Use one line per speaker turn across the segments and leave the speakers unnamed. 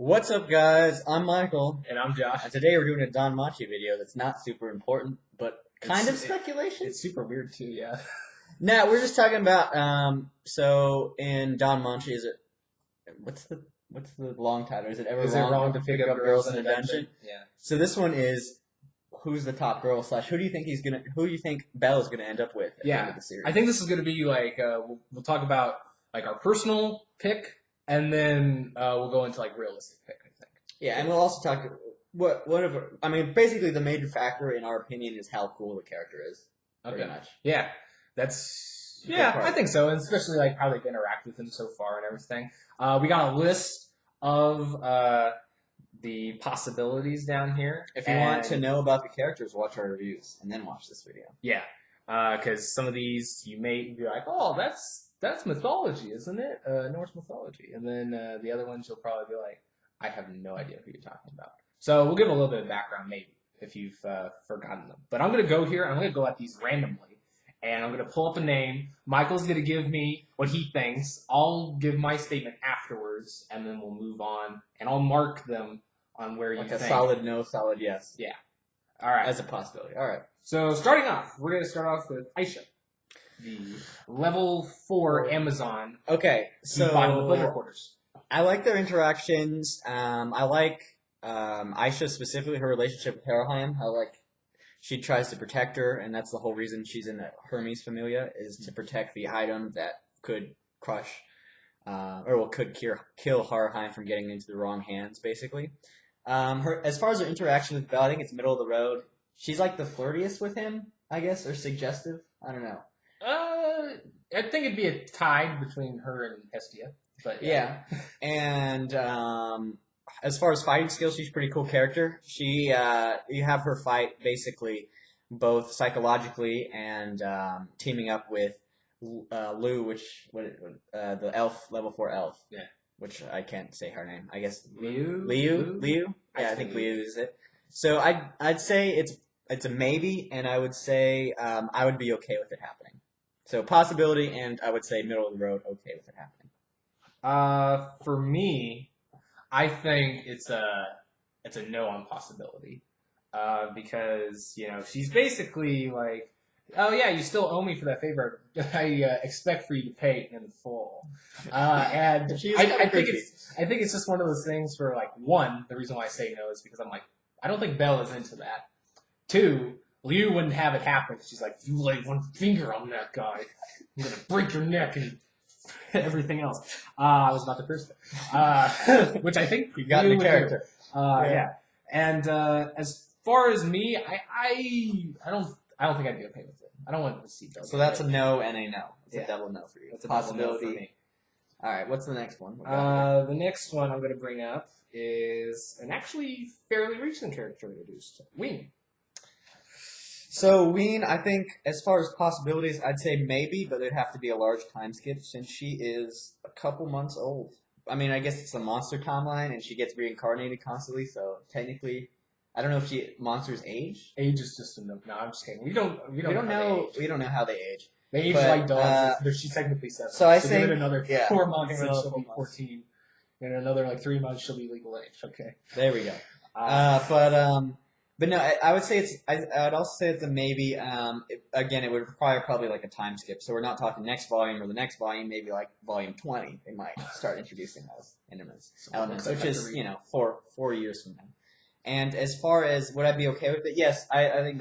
What's up, guys? I'm Michael,
And I'm Josh.
and today we're doing a Danmachi video that's not super important, but kind of speculation.
It's super weird too, yeah.
Now we're just talking about so in Danmachi, is it what's the long title? Is it ever
Is it wrong to pick up girls in a dungeon? Yeah.
So this one is who's the top girl / who do you think Belle is gonna end up with at the end of the series?
I think this is going to be like we'll talk about like our personal pick, and then we'll go into like realistic pick. I think.
Yeah, and we'll also talk basically the major factor in our opinion is how cool the character is. Pretty much.
Yeah, I think so, and especially like how they've interacted with him so far and everything. We got a list of the possibilities down here.
If you want to know about the characters, watch our reviews and then watch this video.
Yeah, because some of these you may be like, oh, that's mythology, isn't it? Norse mythology. And then the other ones you'll probably be like, I have no idea who you're talking about. So we'll give a little bit of background maybe if you've forgotten them. But I'm going to go here. I'm going to go at these randomly. And I'm going to pull up a name. Michael's going to give me what he thinks. I'll give my statement afterwards, and then we'll move on. And I'll mark them on where you think.
Like a solid no, solid yes.
Yeah. All right.
As a possibility. All right.
So starting off, we're going to start off with Aisha, the level 4 Amazon.
Okay, so
bottom of the pleasure quarters.
I like their interactions. I like Aisha specifically, her relationship with Haruheim. How she tries to protect her, and that's the whole reason she's in the Hermes Familia, is to protect the item that could crush, could kill Haruheim from getting into the wrong hands, basically. As far as her interaction with Belle, I think it's middle of the road. She's like the flirtiest with him, I guess, or suggestive. I don't know.
I think it'd be a tie between her and Hestia. But
yeah. And as far as fighting skills, she's a pretty cool character. She you have her fight basically both psychologically and teaming up with Liu, the elf, level 4 elf.
Yeah.
Which I can't say her name. I guess
Liu.
Yeah, I think Liu is it. So I'd say it's a maybe, and I would say I would be okay with it happening. So possibility, and I would say middle of the road, okay with it happening.
For me, I think it's a no on possibility, because she's basically like, oh yeah, you still owe me for that favor. I expect for you to pay in full. And I think it's just one of those things where, like, one, the reason why I say no is because I'm like, I don't think Belle is into that. Two, Liu wouldn't have it happen. She's like, you lay one finger on that guy, I'm gonna break your neck and everything else. I was about to curse there. Which I think
you got in the character.
Yeah. And as far as me, I don't think I'd be okay with it. I don't want to see Belle.
So that's a no and a no. It's a double no for you.
It's a
possibility.
No for me.
All right. What's the next one?
The next one I'm going to bring up is an actually fairly recent character introduced, Wing.
So Ween, I think, as far as possibilities, I'd say maybe, but there'd have to be a large time skip since she is a couple months old. I mean, I guess it's a monster timeline, and she gets reincarnated constantly, so technically, I don't know if monsters age.
Age is just a no. No, I'm just kidding. We don't know.
We don't know how they age.
They age like dogs. She's technically 7.
So I think
give it another 4 months, and she'll be 14. In another 3 months, she'll be legal age. Okay.
There we go. But no, I would say I'd also say it's a maybe. Again, it would require probably like a time skip. So we're not talking next volume or the next volume. Maybe like volume 20, they might start introducing those elements, which is 4 years from now. And as far as would I be okay with it? Yes, I think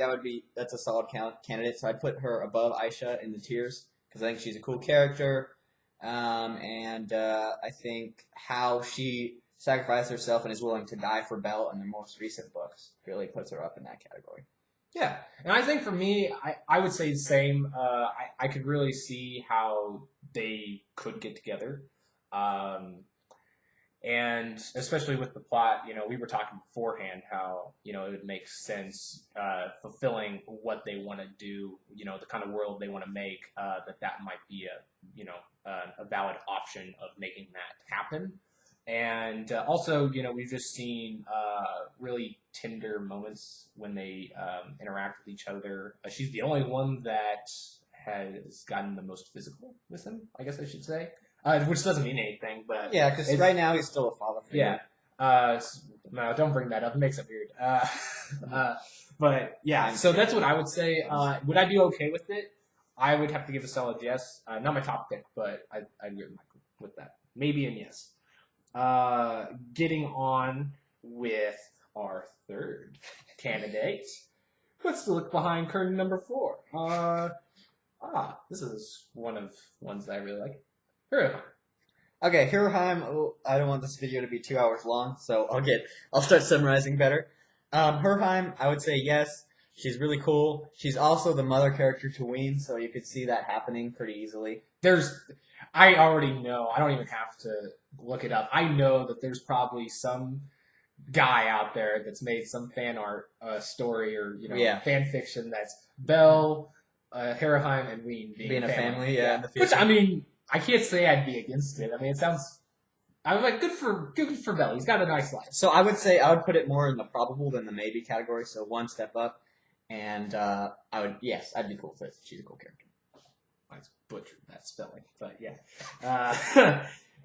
that's a solid candidate. So I'd put her above Aisha in the tiers because I think she's a cool character, and I think how she sacrificed herself and is willing to die for Belle in the most recent books really puts her up in that category.
Yeah, and I think for me, I would say the same. I could really see how they could get together. And especially with the plot, we were talking beforehand how, it would make sense fulfilling what they want to do, the kind of world they want to make, that might be a valid option of making that happen. And also, we've just seen really tender moments when they interact with each other. She's the only one that has gotten the most physical with him, I guess I should say. Which doesn't mean anything, but...
Yeah, because right now he's still a father figure.
No, don't bring that up. It makes it weird. But yeah, so that's what I would say. Would I be okay with it? I would have to give a solid yes. Not my top pick, but I'd agree with that. Maybe a yes. Getting on with our third candidate. Let's look behind curtain number 4. This is one of ones that I really like. Hirohime.
Okay, Hirohime. Oh, I don't want this video to be 2 hours long, so I'll start summarizing better. Hirohime, I would say yes. She's really cool. She's also the mother character to Ween, so you could see that happening pretty easily.
I already know. I don't even have to look it up. I know that there's probably some guy out there that's made some fan art story or fan fiction that's Belle, Hirohime, and Ween being a family.
Yeah. In the future.
Which I mean, I can't say I'd be against it. I mean, it sounds. I'm like good for Belle. He's got a nice life.
So I would say I would put it more in the probable than the maybe category. So one step up, and I'd be cool with it. She's a cool character.
I butchered that spelling, but yeah.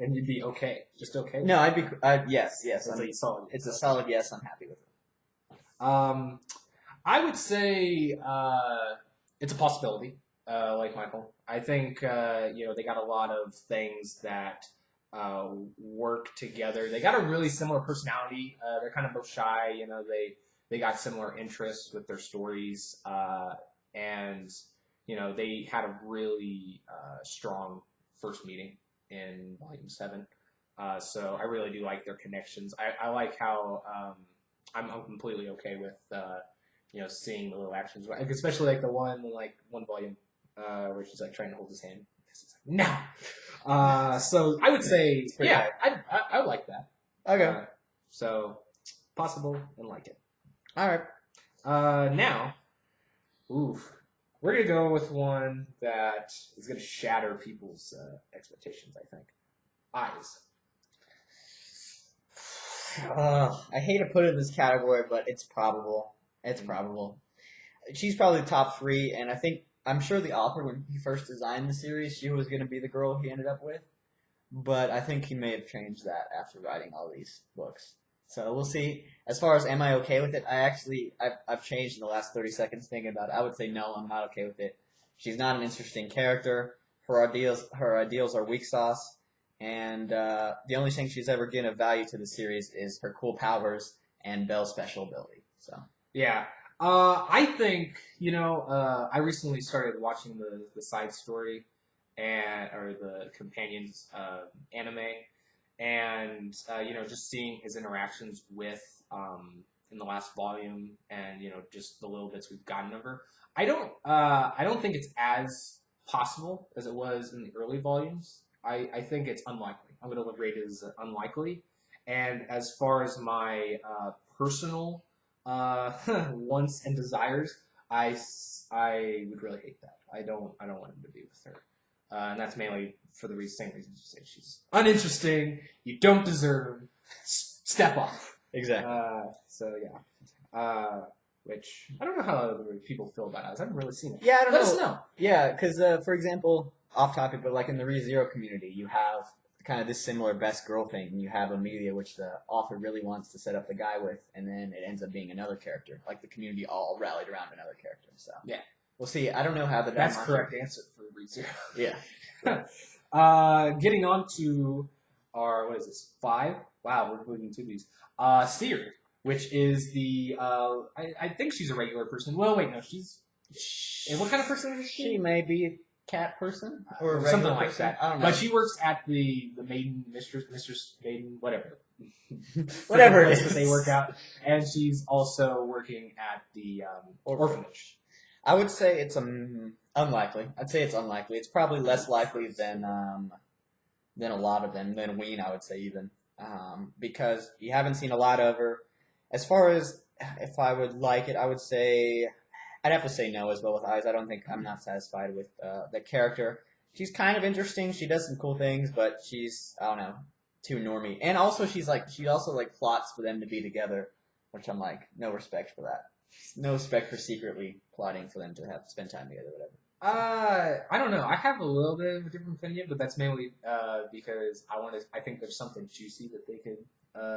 And you'd be okay, just okay.
No, I'd be yes.
It's a
solid yes. I'm happy with it.
I would say it's a possibility. Like Michael, I think they got a lot of things that work together. They got a really similar personality. They're kind of both shy. They got similar interests with their stories, and they had a really strong first meeting in Volume 7. So I really do like their connections. I like how I'm completely okay with seeing the little actions, especially like the one volume where she's like trying to hold his hand. It's like, no. So I would say I would like that.
Okay.
So possible and like it.
All right.
Now, we're going to go with one that is going to shatter people's expectations, I think. Eyes.
I hate to put it in this category, but it's probable. It's probable. She's probably top 3, and I'm sure the author, when he first designed the series, she was going to be the girl he ended up with. But I think he may have changed that after writing all these books. So we'll see. As far as am I okay with it, I've changed in the last 30 seconds thinking about it. I would say no, I'm not okay with it. She's not an interesting character. Her ideals are weak sauce, and the only thing she's ever given of value to the series is her cool powers and Belle's special ability. So
yeah, I think I recently started watching the side story or the companions anime. And just seeing his interactions with in the last volume, and just the little bits we've gotten of her, I don't think it's as possible as it was in the early volumes. I think it's unlikely. I'm going to rate it as unlikely. And as far as my personal wants and desires, I would really hate that. I don't want him to be with her. And that's mainly for the same reasons you say. She's uninteresting. You don't deserve. Step off.
Exactly.
So yeah. Which I don't know how other people feel about it. I haven't really seen it.
Yeah, I don't know.
Let us know.
Yeah, because for example, off topic, but like in the ReZero community, you have kind of this similar best girl thing, and you have Amelia, which the author really wants to set up the guy with, and then it ends up being another character. Like the community all rallied around another character. So
yeah.
We'll see. I don't know how
that's correct answer for ReZero.
Yeah.
Getting on to our, what is this, 5? Wow, we're moving to these. Seer, which is the, I think she's a regular person. Well, wait, no, and what kind of person is she?
She may be a cat person or a
something like
person.
that.
I don't know.
But she works at the maiden, mistress, maiden, whatever.
Whatever it is.
That they work out. And she's also working at the orphanage.
I would say it's unlikely. I'd say it's unlikely. It's probably less likely than a lot of them, than Ween, I would say even, because you haven't seen a lot of her. As far as if I would like it, I would say I'd have to say no as well with Eyes. I'm not satisfied with the character. She's kind of interesting. She does some cool things, but she's, I don't know, too normie. And also she also plots for them to be together, which I'm like, no respect for that. No respect for secretly plotting for them to spend time together, whatever.
I don't know. I have a little bit of a different opinion, but that's mainly because I think there's something juicy that they could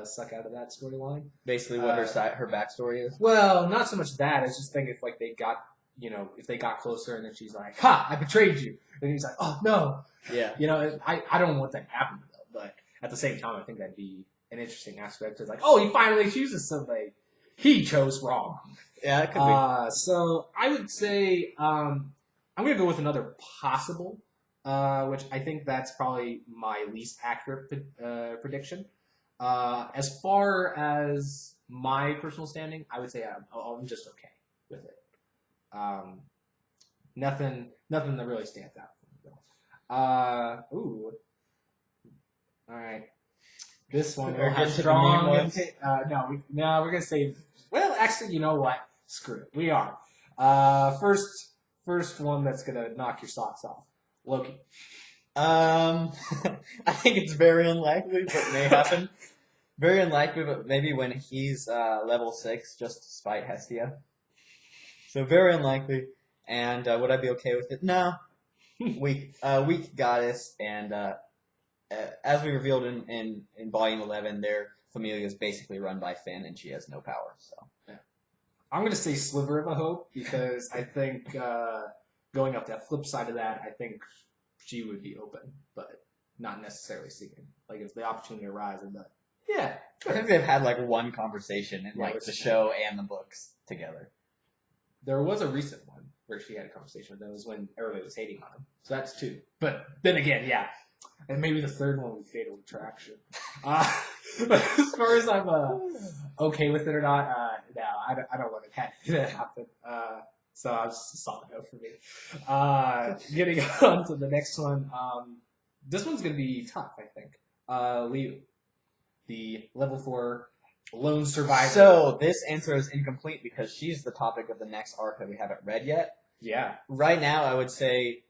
suck out of that storyline.
Basically, what her backstory is.
Well, not so much that. I just think if like they got, if they got closer and then she's like, "Ha, I betrayed you," and he's like, "Oh no,"
Yeah.
I don't want that to happen though. But at the same time, I think that'd be an interesting aspect. It's like, oh, he finally chooses somebody he chose wrong.
Yeah, it could be.
So I would say I'm gonna go with another possible, which I think that's probably my least accurate prediction. As far as my personal standing, I would say I'm just okay with it. Nothing that really stands out for me. Ooh. All right. This one will have strong. No, we're gonna save. Well, actually, you know what? Screw it. We are. First one that's gonna knock your socks off. Loki.
I think it's very unlikely, but may happen. Very unlikely, but maybe when he's level 6, just to spite Hestia. So very unlikely. And would I be okay with it? No. Weak goddess, and as we revealed in Volume 11, their familia is basically run by Finn, and she has no power. So
yeah. I'm going to say sliver of a hope, because I think going up that flip side of that, I think she would be open, but not necessarily seeking. Like, if the opportunity arises, but yeah.
Sure. I think they've had like one conversation in like the show and the books together.
There was a recent one where she had a conversation with him. It was when everybody was hating on him. So that's 2. But then again, yeah. And maybe the third one was Fatal Attraction. But as far as I'm okay with it or not, no, I don't want to happen. So I was just a solid no for me. Getting on to the next one. This one's going to be tough, I think. Leo, the level 4 lone survivor.
So this answer is incomplete because she's the topic of the next arc that we haven't read yet.
Yeah.
Right now, I would say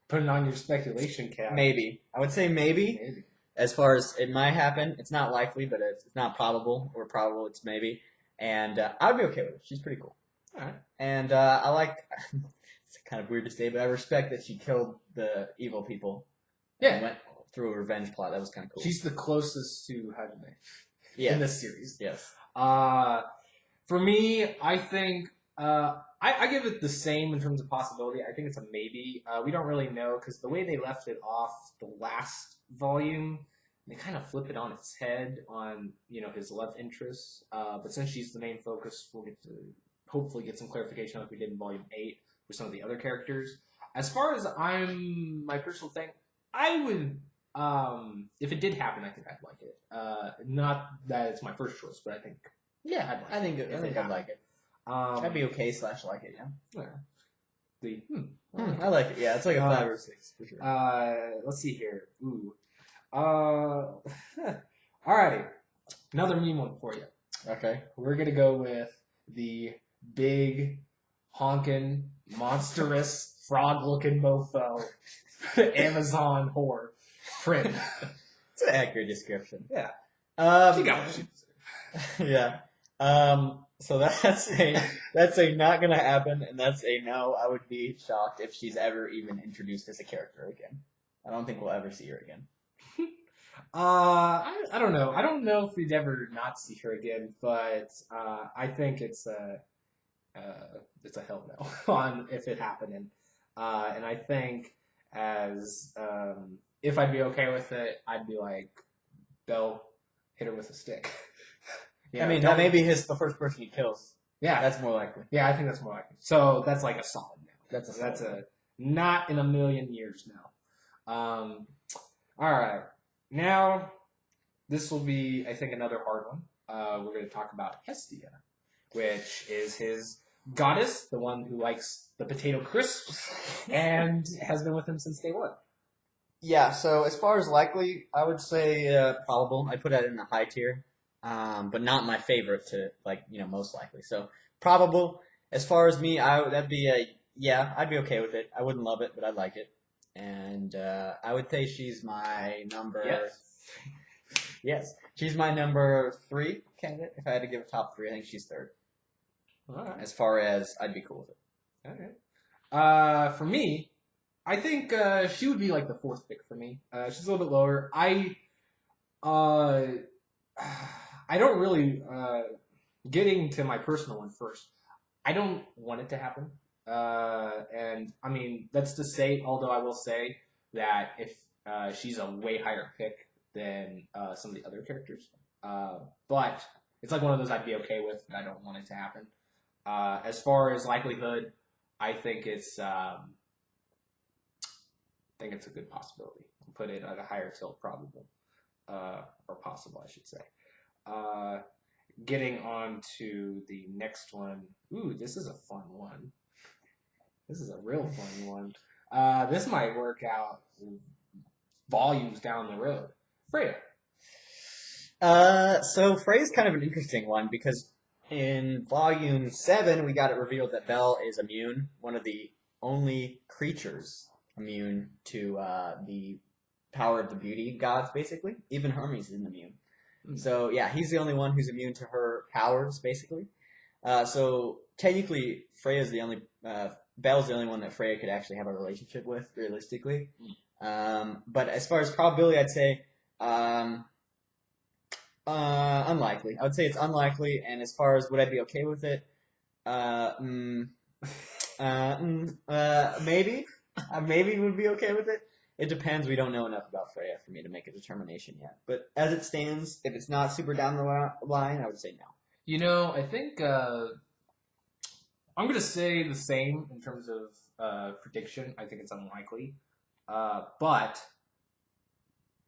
put it on your speculation cap.
Maybe. I would say maybe. As far as it might happen, it's not likely, but it's not probable. Or probable, it's maybe. And I'd be okay with it. She's pretty cool.
All right.
And I like. It's kind of weird to say, but I respect that she killed the evil people.
Yeah.
And went through a revenge plot. That was kind of cool.
She's the closest to Hajime.
Yeah.
In this series.
Yes.
For me, I think I give it the same in terms of possibility. I think it's a maybe. We don't really know because the way they left it off the last volume, they kind of flip it on its head on his love interest. But since she's the main focus, we'll get to hopefully get some clarification like we did in volume 8 with some of the other characters. As far as my personal thing, I would. If it did happen, I think I'd like it. Not that it's my first choice, but I think
yeah, I think I'd like it. I'd be okay / like it, yeah. I like it. Yeah, it's like a 5 or 6 for sure.
Let's see here. Ooh. Alrighty, another meme one for you.
Okay,
we're gonna go with the big honking monstrous frog-looking mofo Amazon whore. Prim.
It's an accurate description.
Yeah.
She got what she deserved. Yeah. So that's a not gonna happen, and that's a no. I would be shocked if she's ever even introduced as a character again. I don't think we'll ever see her again.
I don't know. I don't know if we'd ever not see her again, but I think it's a hell no on if it happened, and I think as if I'd be okay with it, I'd be like, Belle, hit her with a stick.
I mean, that may be the first person he kills.
Yeah.
That's more likely.
Yeah, I think that's more likely. So that's like a solid no.
That's
a not in a million years no. Alright. Now, this will be, I think, another hard one. We're going to talk about Hestia, which is his goddess, the one who likes the potato crisps, and has been with him since day 1.
Yeah, so as far as likely, I would say probable. I put that in the high tier, but not my favorite to, most likely. So probable. As far as me, that'd be I'd be okay with it. I wouldn't love it, but I'd like it. And I would say she's my number... Yes. She's my number 3 candidate. If I had to give a top 3, I think she's 3rd.
All right.
As far as I'd be cool with it.
Okay. For me, I think she would be like the 4th pick for me. She's a little bit lower. I don't really getting to my personal one first. I don't want it to happen, and I mean that's to say. Although I will say that if she's a way higher pick than some of the other characters, but it's like one of those I'd be okay with. And I don't want it to happen. As far as likelihood, I think it's a good possibility. Put it at a higher tilt, probable or possible, I should say. Getting on to the next one. Ooh, this is a fun one. This is a real fun one. This might work out volumes down the road. Freya.
So Frey's kind of an interesting one because in Volume 7, we got it revealed that Belle is immune, one of the only creatures immune to the power of the beauty gods, basically. Even Hermes isn't immune. So, yeah, he's the only one who's immune to her powers, basically. So, technically, Freya's the only... Belle's the only one that Freya could actually have a relationship with, realistically. But as far as probability, I'd say... unlikely. I would say it's unlikely, and as far as would I be okay with it, maybe. Maybe would be okay with it. It depends. We don't know enough about Freya for me to make a determination yet. But as it stands, if it's not super down the line, I would say no.
You know, I think I'm going to say the same in terms of prediction. I think it's unlikely. But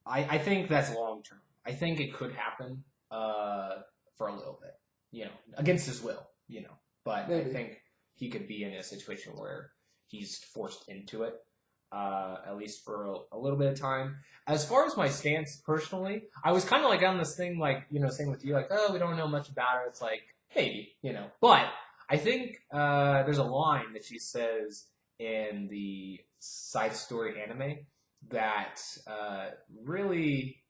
I think that's long term. I think it could happen for a little bit, you know, against his will, you know. But maybe. I think he could be in a situation where he's forced into it, at least for a little bit of time. As far as my stance personally, I was kind of like on this thing, like, you know, same with you, like, oh, we don't know much about her. It's like, maybe, you know. But I think there's a line that she says in the side story anime that really...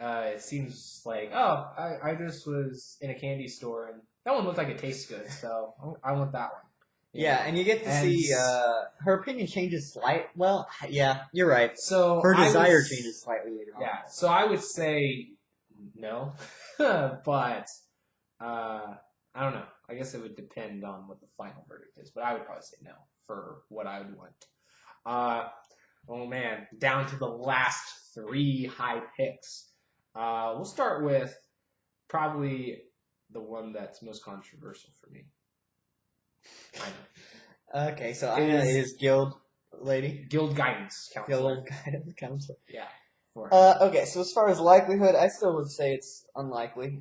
it seems like, oh, I just was in a candy store and that one looked like it tastes good, so I want that one.
Yeah, and you get to see her opinion changes slightly. Well, yeah, you're right.
So
her desire changes slightly later on.
Yeah, so I would say no, but I don't know. I guess it would depend on what the final verdict is, but I would probably say no for what I would want. Oh man, down to the last 3 high picks. We'll start with probably the one that's most controversial for me. Aina.
Okay, so Aina is Guild Lady?
Guild Guidance Counselor.
Guild Guidance Counselor.
Yeah.
Okay, so as far as likelihood, I still would say it's unlikely.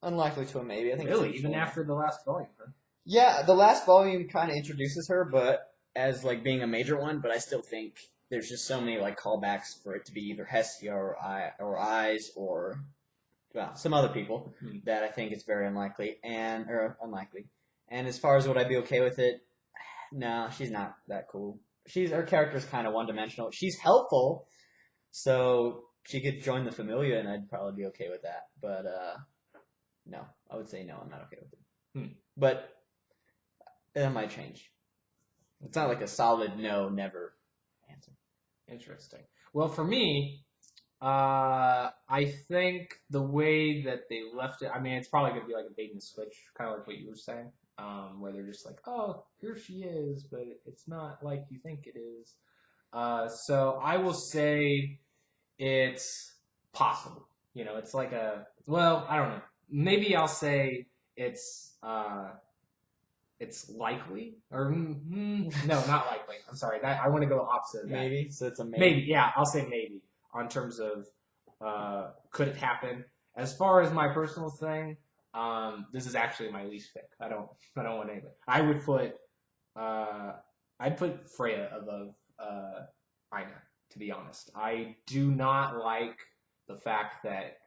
Unlikely to a maybe. I think
really? Even after the last volume, huh?
Yeah, the last volume kind of introduces her, but as like being a major one, but I still think there's just so many like callbacks for it to be either Hestia or Eyes or well some other people that I think it's very unlikely or unlikely. And as far as would I be okay with it, no, she's not that cool. Her character's kind of one dimensional. She's helpful, so she could join the Familia, and I'd probably be okay with that. But no, I would say no. I'm not okay with it. But that might change. It's not like a solid no, never answer.
Interesting. Well, for me, I think the way that they left it, I mean, it's probably going to be like a bait and switch, kind of like what you were saying, where they're just like, oh, here she is, but it's not like you think it is. So I will say it's possible. You know, it's like well, I don't know. Maybe I'll say it's likely, or no, not likely. I'm sorry. I want to go opposite of that.
Maybe, so it's a maybe.
Maybe, yeah, I'll say maybe on terms of could it happen. As far as my personal thing, this is actually my least pick. I don't want anybody. I would put I'd put Freya above Aina, to be honest. I do not like the fact that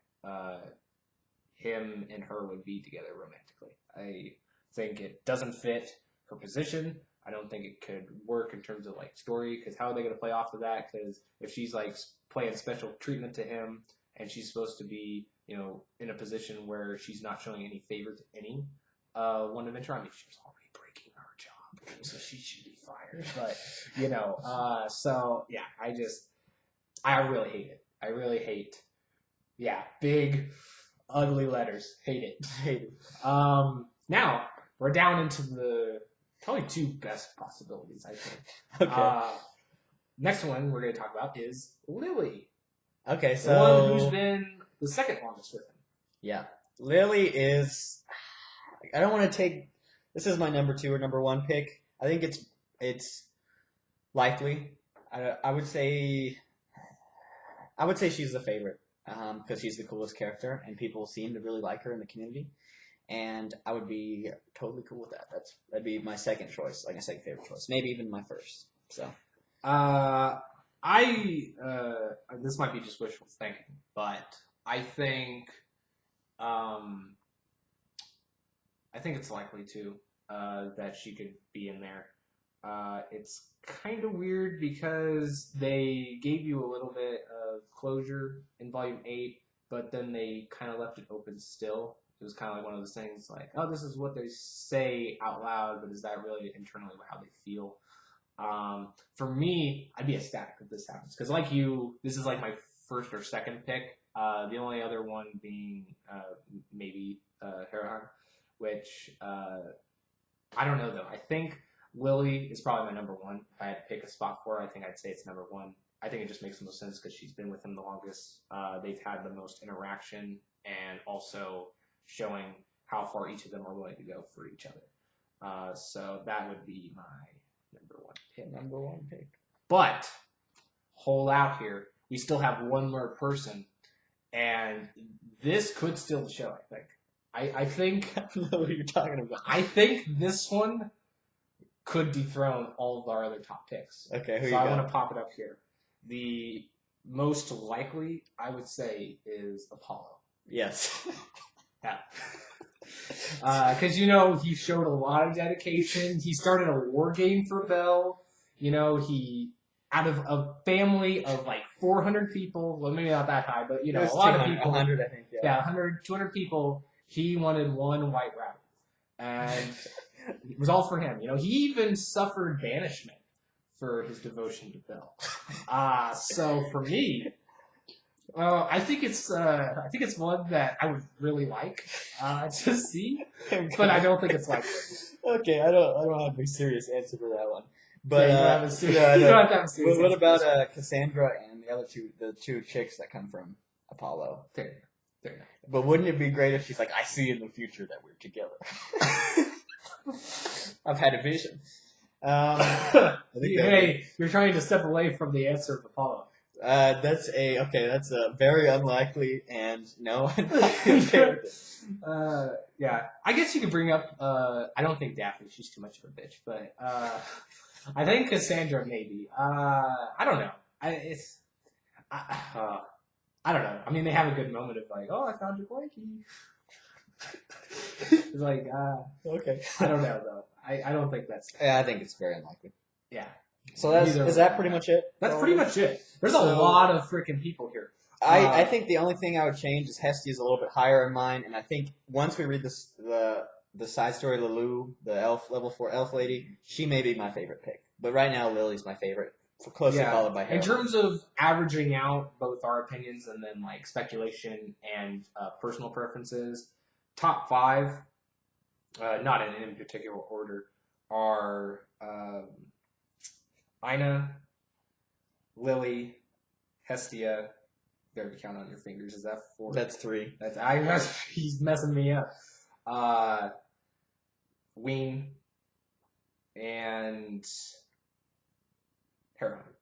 him and her would be together romantically. I think it doesn't fit her position. I don't think it could work in terms of like story, because how are they going to play off of that? Because if she's like playing special treatment to him and she's supposed to be, you know, in a position where she's not showing any favor to any one adventure, I mean, she was already breaking her job, so she should be fired. But you know, so yeah, I really hate it. I really hate, yeah, big. Ugly letters. Hate it.
Hate it.
Now, we're down into the probably two best possibilities, I think.
Okay.
Next one we're going to talk about is Lily.
Okay,
The
so
one who's been the second longest with him.
yeah, Lily is. I don't want to take. This is my number 2 or number 1 pick. I think it's likely. I would say she's the favorite because she's the coolest character and people seem to really like her in the community. And I would be totally cool with that. That'd be my second choice, like I said, favorite choice, maybe even my first. So,
this might be just wishful thinking, but I think it's likely too that she could be in there. It's kind of weird because they gave you a little bit of closure in Volume 8, but then they kind of left it open still. It was kind of like one of those things like, oh, this is what they say out loud, but is that really internally how they feel? For me, I'd be ecstatic if this happens. Because like you, this is like my first or second pick. The only other one being maybe Herahan, which I don't know though. I think Lily is probably my number 1. If I had to pick a spot for her, I think I'd say it's number 1. I think it just makes the most sense because she's been with him the longest. They've had the most interaction and also showing how far each of them are willing to go for each other. So that would be my number 1 pick.
number 1 pick.
But hold out here. We still have one more person, and this could steal the show. I think.
I don't know what you're talking about.
I think this one could dethrone all of our other top picks.
Okay, who
so
you
I
got?
want to pop it up here. The most likely, I would say, is Apollo.
Yes.
Yeah. Because, he showed a lot of dedication. He started a war game for Belle. He, out of a family of like 400 people, well, maybe not that high, but, a lot of people.
100, I think,
Yeah, 100, 200 people. He wanted one white rabbit. And it was all for him. He even suffered banishment for his devotion to Belle. So for me, I think it's one that I would really like to see, but I don't think it's likely.
Okay, I don't have a serious answer for that one. But
you don't have a serious,
no,
you don't have to have a serious
what
answer
about
for this
Cassandra and the two chicks that come from Apollo?
one. There.
But wouldn't it be great if she's like, I see in the future that we're together? I've had a vision. I think
Hey, you're trying to step away from the answer of Apollo.
that's a very unlikely and no.
Yeah, I guess you could bring up. I don't think Daphne. She's too much of a bitch. But I think Cassandra maybe. I don't know. I don't know. I mean, they have a good moment of like, oh, I found your blankie. It's like,
okay.
I don't know though. I don't think that's.
Yeah, I think it's very unlikely.
Yeah.
So is that pretty much it?
That's pretty much it. There's a lot of freaking people here.
I think the only thing I would change is Hestia's a little bit higher in mine, and I think once we read the side story, Lulu, the elf level 4 elf lady, she may be my favorite pick. But right now, Lily's my favorite, closely followed by Hera.
In terms of averaging out both our opinions and then like speculation and personal preferences, top 5, not in any particular order, are Ina, Lily, Hestia. There to count on your fingers. Is that 4?
That's 3.
He's messing me up. Ween and Herahan.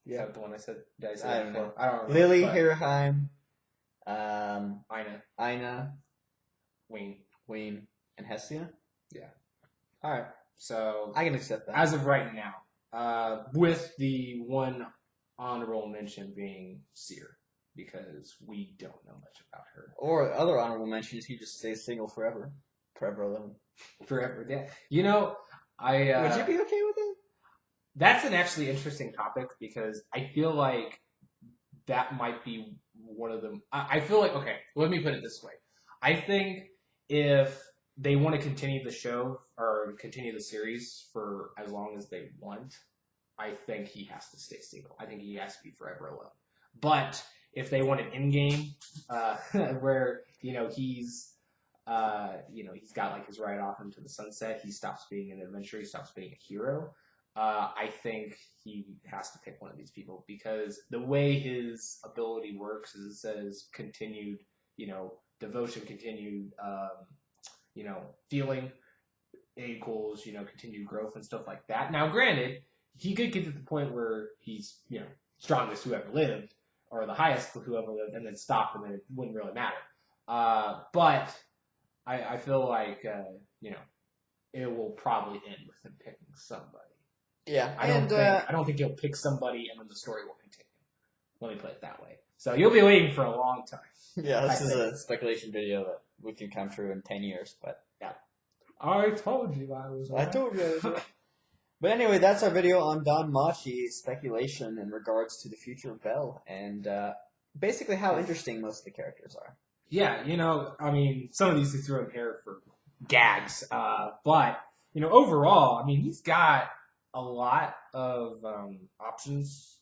Yeah, is that the one I said? Did I say
I
that
don't
before?
know.
I don't remember.
Lily,
but
Heraheim, Ina,
Ween,
and Hestia.
Yeah.
All right,
so
I can accept that.
as of right now, with the one honorable mention being Seer, because we don't know much about her.
Or other honorable mentions, he just stays single forever alone.
Forever, yeah. Would
you be okay with it?
That's an actually interesting topic because I feel like that might be one of them. I feel like, okay, let me put it this way. I think if they want to continue the show or continue the series for as long as they want, I think he has to stay single. I think he has to be forever alone. But if they want an in-game where he's got like his ride off into the sunset, he stops being an adventurer, he stops being a hero. I think he has to pick one of these people because the way his ability works is it says continued, devotion, continued, feeling equals, continued growth and stuff like that. Now, granted, he could get to the point where he's, strongest who ever lived or the highest who ever lived and then stop and then it wouldn't really matter. But I feel like, it will probably end with him picking somebody.
Yeah,
I don't think he'll pick somebody and then the story will continue. Let me put it that way. So you'll be waiting for a long time.
Yeah, this is a speculation video that we can come true in 10 years, but yeah.
I told you I was right.
I told you I was right. But anyway, that's our video on Danmachi speculation in regards to the future of Bell and basically how interesting most of the characters are.
Yeah, some of these they threw in here for gags, but overall, he's got a lot of options.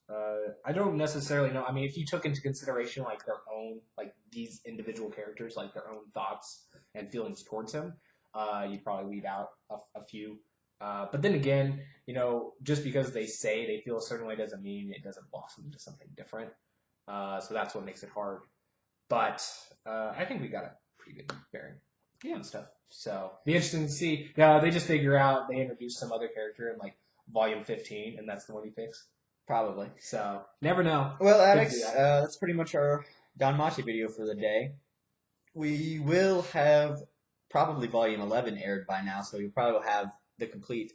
I don't necessarily know. If you took into consideration like their own, like these individual characters, like their own thoughts and feelings towards him, you'd probably leave out a few. But then again, just because they say they feel a certain way doesn't mean it doesn't blossom into something different. So that's what makes it hard. But I think we got a pretty good bearing on stuff. So be interesting to see. They just figure out they introduce some other character in like volume 15, and that's the one he picks.
Probably.
So never know.
Well, Addicts, that's pretty much our Danmachi video for the day. We will have probably volume 11 aired by now, so you'll probably have the complete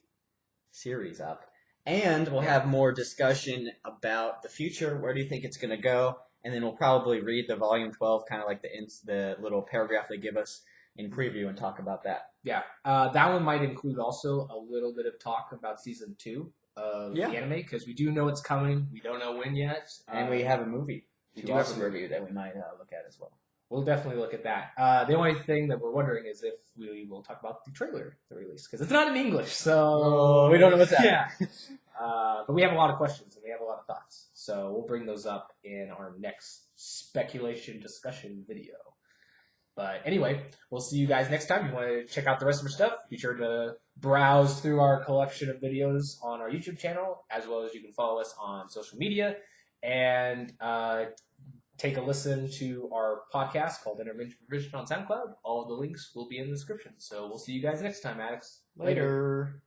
series up. And we'll have more discussion about the future. Where do you think it's going to go? And then we'll probably read the volume 12, kind of like the little paragraph they give us in preview and talk about that.
Yeah. That one might include also a little bit of talk about season 2 of the anime, because we do know it's coming. We don't know when yet.
And we have a movie
to also
review that we might look at as well.
We'll definitely look at that. The only thing that we're wondering is if we will talk about the trailer, the release, because it's not in English, so
we don't know what's that.
Yeah. But we have a lot of questions and we have a lot of thoughts, so we'll bring those up in our next speculation discussion video. But anyway, we'll see you guys next time. If you want to check out the rest of our stuff, be sure to browse through our collection of videos on our YouTube channel, as well as you can follow us on social media and take a listen to our podcast called Intervention Provision on SoundCloud. All of the links will be in the description. So we'll see you guys next time, Addicts.
Later.